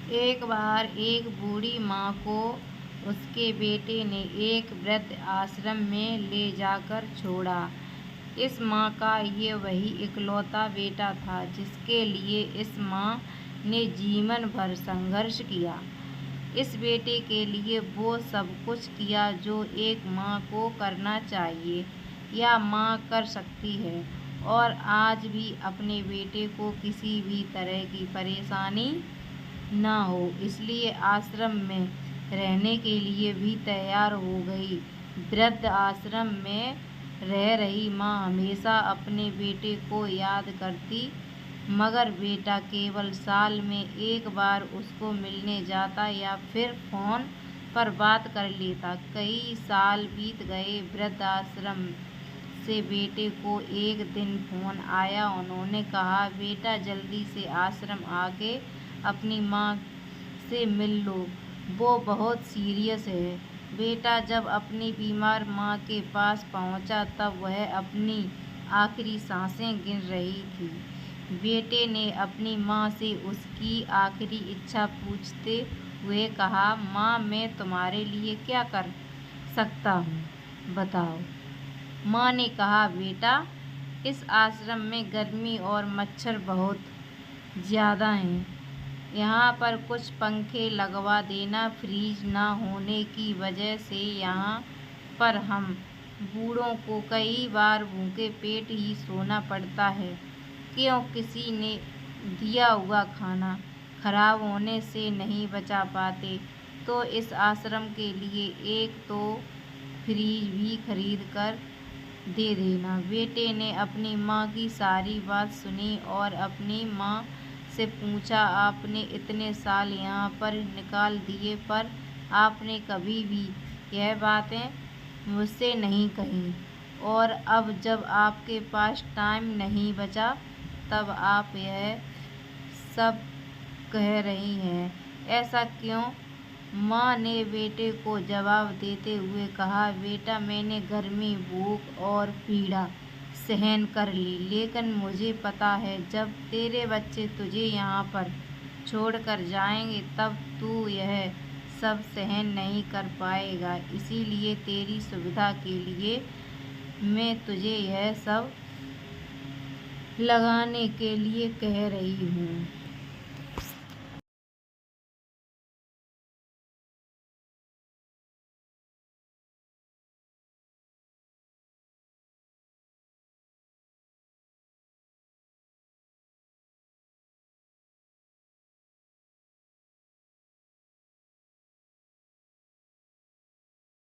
एक बार एक बूढ़ी माँ को उसके बेटे ने एक वृद्ध आश्रम में ले जाकर छोड़ा। इस माँ का ये वही इकलौता बेटा था जिसके लिए इस माँ ने जीवन भर संघर्ष किया। इस बेटे के लिए वो सब कुछ किया जो एक माँ को करना चाहिए या माँ कर सकती है, और आज भी अपने बेटे को किसी भी तरह की परेशानी ना हो इसलिए आश्रम में रहने के लिए भी तैयार हो गई। वृद्ध आश्रम में रह रही माँ हमेशा अपने बेटे को याद करती, मगर बेटा केवल साल में एक बार उसको मिलने जाता या फिर फोन पर बात कर लेता। कई साल बीत गए। वृद्ध आश्रम से बेटे को एक दिन फोन आया। उन्होंने कहा, बेटा जल्दी से आश्रम आके अपनी माँ से मिल लो, वो बहुत सीरियस है। बेटा जब अपनी बीमार माँ के पास पहुँचा तब वह अपनी आखिरी सांसें गिन रही थी। बेटे ने अपनी माँ से उसकी आखिरी इच्छा पूछते हुए कहा, माँ मैं तुम्हारे लिए क्या कर सकता हूँ, बताओ। माँ ने कहा, बेटा इस आश्रम में गर्मी और मच्छर बहुत ज़्यादा हैं। यहाँ पर कुछ पंखे लगवा देना। फ्रीज ना होने की वजह से यहाँ पर हम बूढ़ों को कई बार भूखे पेट ही सोना पड़ता है। क्यों किसी ने दिया हुआ खाना खराब होने से नहीं बचा पाते तो इस आश्रम के लिए एक तो फ्रीज भी खरीद कर दे देना। बेटे ने अपनी माँ की सारी बात सुनी और अपनी माँ से पूछा, आपने इतने साल यहाँ पर निकाल दिए पर आपने कभी भी यह बातें मुझसे नहीं कही, और अब जब आपके पास टाइम नहीं बचा तब आप यह सब कह रही हैं, ऐसा क्यों? माँ ने बेटे को जवाब देते हुए कहा, बेटा मैंने गर्मी, भूख और पीड़ा सहन कर ली, लेकिन मुझे पता है जब तेरे बच्चे तुझे यहाँ पर छोड़कर जाएंगे तब तू यह सब सहन नहीं कर पाएगा। इसीलिए तेरी सुविधा के लिए मैं तुझे यह सब लगाने के लिए कह रही हूँ।